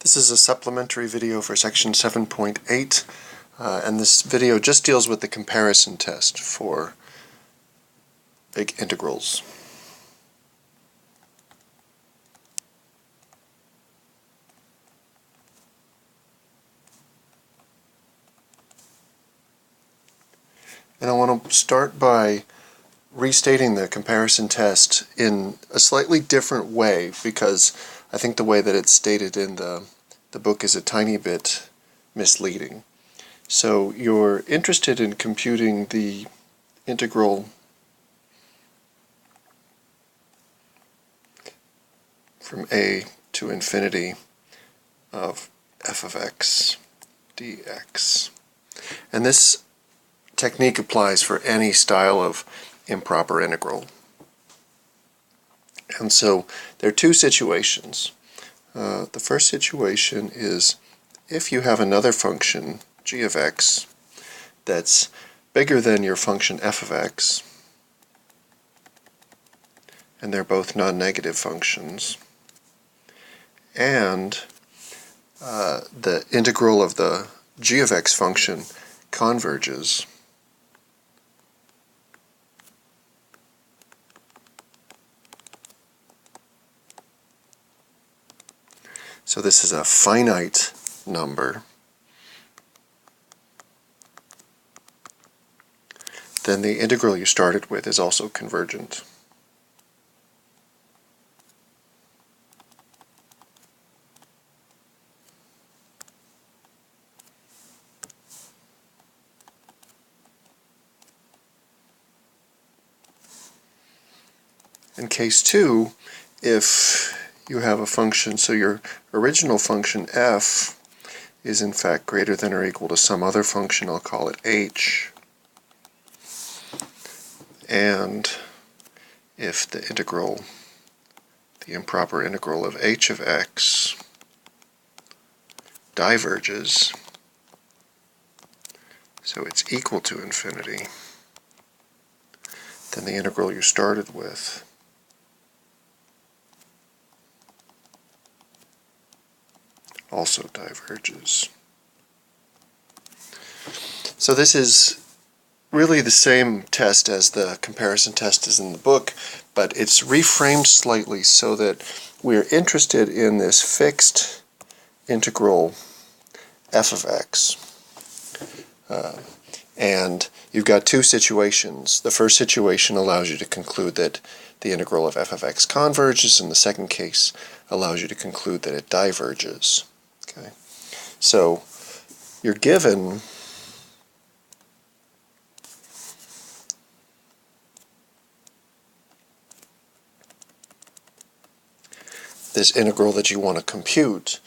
This is a supplementary video for section 7.8, and this video just deals with the comparison test for big integrals. And I want to start by restating the comparison test in a slightly different way, because I think the way that it's stated in the book is a tiny bit misleading. So you're interested in computing the integral from a to infinity of f of x dx. And this technique applies for any style of improper integral. And so there are two situations. The first situation is if you have another function, g of x, that's bigger than your function f of x, and they're both non-negative functions, and the integral of the g of x function converges, so this is a finite number, then the integral you started with is also convergent. In case 2, if you have a function, so your original function f is in fact greater than or equal to some other function, I'll call it h, and if the integral, the improper integral of h of x diverges, so it's equal to infinity, then the integral you started with also diverges. So this is really the same test as the comparison test is in the book, but it's reframed slightly so that we're interested in this fixed integral f of x. And you've got two situations. The first situation allows you to conclude that the integral of f of x converges, and the second case allows you to conclude that it diverges. Okay. So you're given this integral that you want to compute,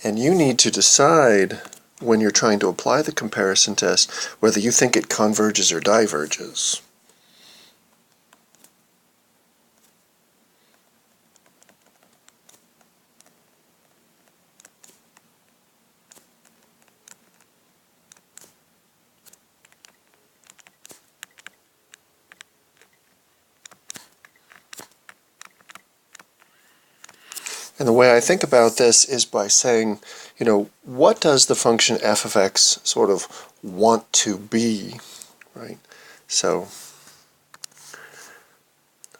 and you need to decide when you're trying to apply the comparison test whether you think it converges or diverges. And the way I think about this is by saying, what does the function f of x sort of want to be, right? So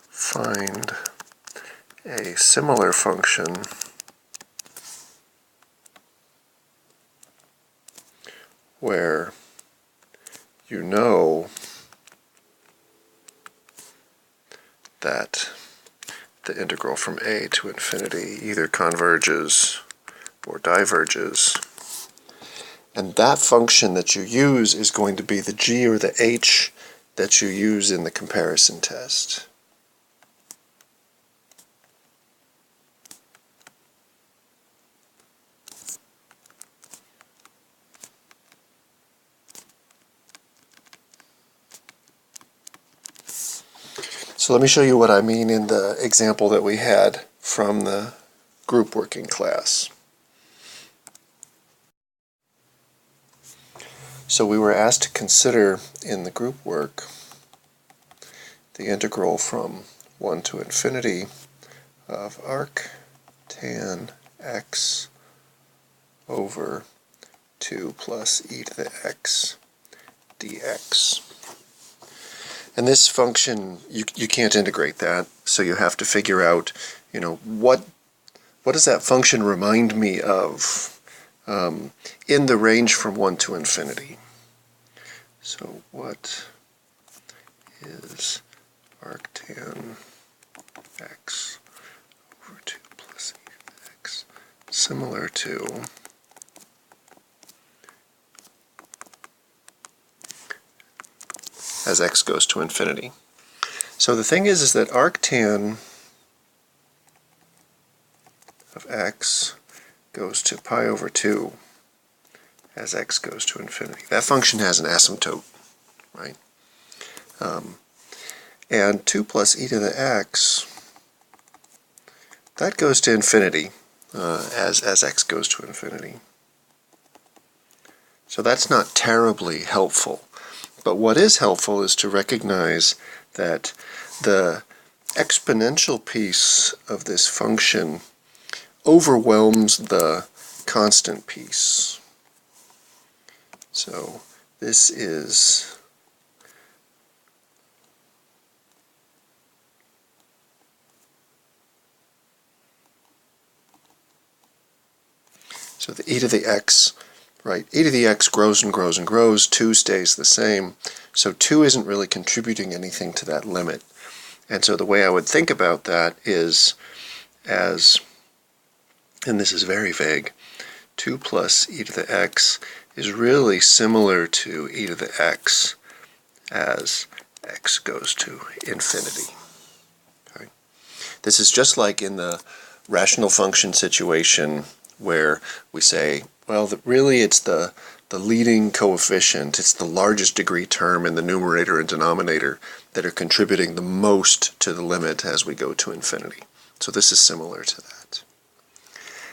find a similar function where you know that the integral from a to infinity either converges or diverges. And that function that you use is going to be the g or the h that you use in the comparison test. So let me show you what I mean in the example that we had from the group working class. So we were asked to consider in the group work the integral from 1 to infinity of arc tan x over 2 plus e to the x dx. And this function, you can't integrate that, so you have to figure out, what does that function remind me of in the range from 1 to infinity. So what is arctan x over 2 plus e to the x similar to as x goes to infinity? So the thing is that arctan of x goes to pi over 2 as x goes to infinity. That function has an asymptote, right? And 2 plus e to the x, that goes to infinity as x goes to infinity. So that's not terribly helpful. But what is helpful is to recognize that the exponential piece of this function overwhelms the constant piece. So this is so the e to the x, right? E to the x grows and grows and grows. 2 stays the same. So 2 isn't really contributing anything to that limit. And so the way I would think about that is as, and this is very vague, 2 plus e to the x is really similar to e to the x as x goes to infinity. Okay? This is just like in the rational function situation where we say, well, really it's the leading coefficient, it's the largest degree term in the numerator and denominator that are contributing the most to the limit as we go to infinity. So this is similar to that.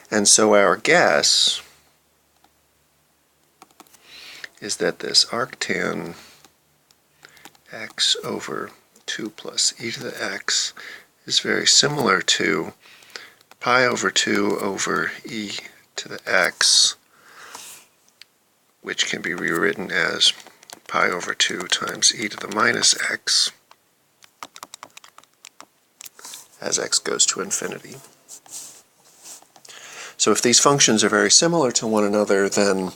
And so our guess is that this arctan x over 2 plus e to the x is very similar to pi over 2 over e to the x, which can be rewritten as pi over 2 times e to the minus x as x goes to infinity. So if these functions are very similar to one another, then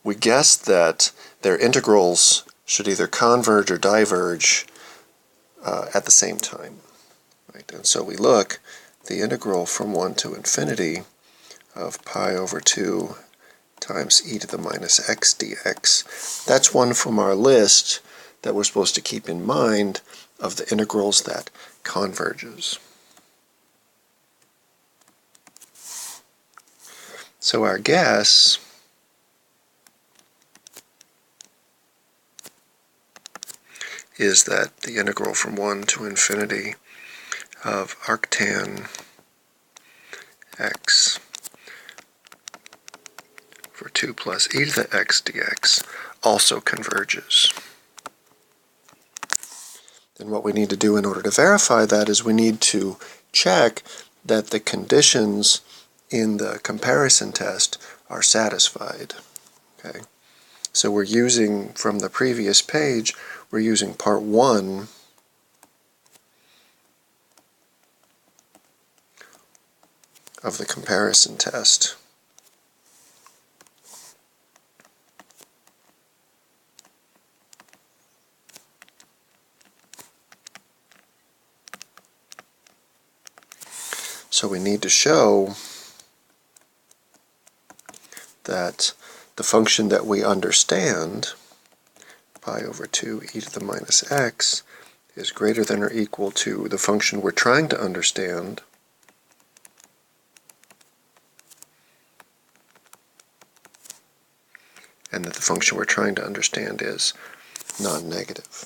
we guess that their integrals should either converge or diverge at the same time. Right? And so we look, the integral from 1 to infinity of pi over 2 times e to the minus x dx, that's one from our list that we're supposed to keep in mind of the integrals that converges. So our guess is that the integral from 1 to infinity of arctan x for 2 plus e to the x dx also converges. Then what we need to do in order to verify that is we need to check that the conditions in the comparison test are satisfied. Okay? So we're using, from the previous page, we're using part 1 of the comparison test. So we need to show that the function that we understand, pi over 2 e to the minus x, is greater than or equal to the function we're trying to understand, and that the function we're trying to understand is non-negative.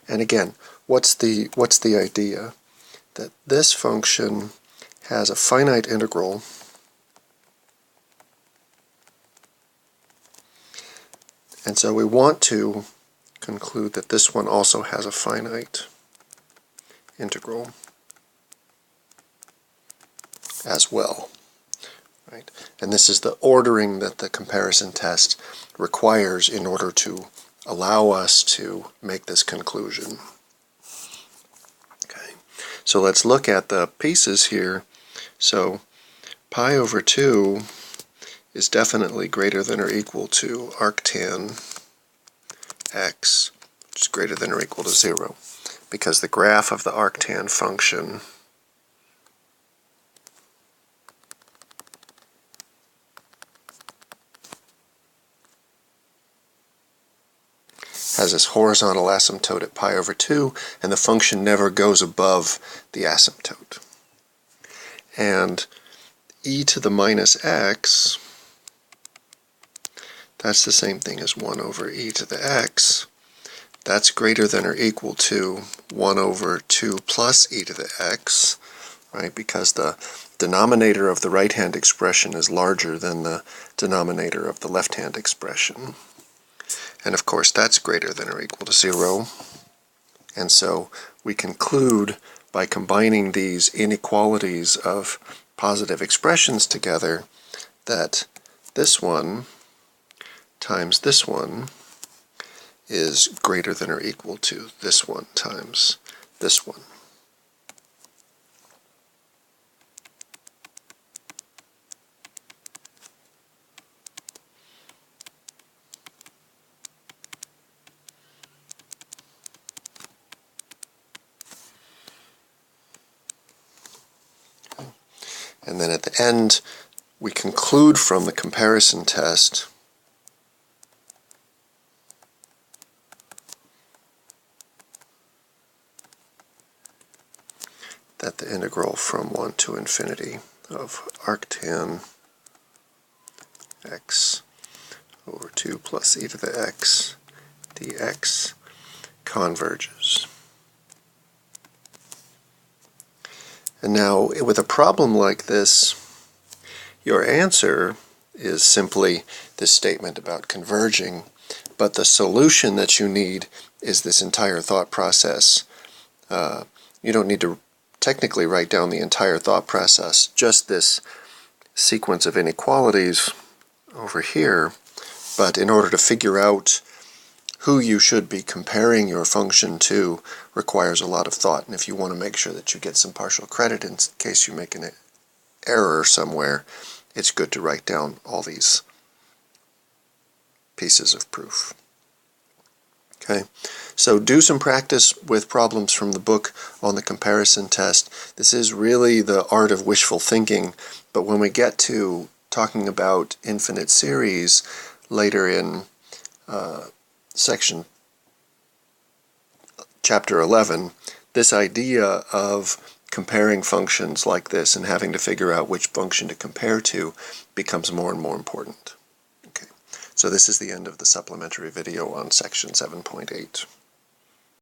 And again, what's the idea? That this function has a finite integral and so we want to conclude that this one also has a finite integral as well. right? And this is the ordering that the comparison test requires in order to allow us to make this conclusion. Okay, so let's look at the pieces here. So pi over 2 is definitely greater than or equal to arctan x, which is greater than or equal to 0, because the graph of the arctan function has this horizontal asymptote at pi over 2, and the function never goes above the asymptote. And e to the minus x, that's the same thing as 1 over e to the x. That's greater than or equal to 1 over 2 plus e to the x, right? Because the denominator of the right-hand expression is larger than the denominator of the left-hand expression. And of course that's greater than or equal to 0. And so we conclude by combining these inequalities of positive expressions together that this one times this one is greater than or equal to this one times this one. And then at the end, we conclude from the comparison test that the integral from 1 to infinity of arctan x over 2 plus e to the x dx converges. And now, with a problem like this, your answer is simply this statement about converging, but the solution that you need is this entire thought process. You don't need to technically write down the entire thought process, just this sequence of inequalities over here, but in order to figure out who you should be comparing your function to requires a lot of thought, and if you want to make sure that you get some partial credit in case you make an error somewhere, it's good to write down all these pieces of proof. Okay, so do some practice with problems from the book on the comparison test. This is really the art of wishful thinking, but when we get to talking about infinite series later in chapter 11, this idea of comparing functions like this and having to figure out which function to compare to becomes more and more important. Okay, so this is the end of the supplementary video on section 7.8.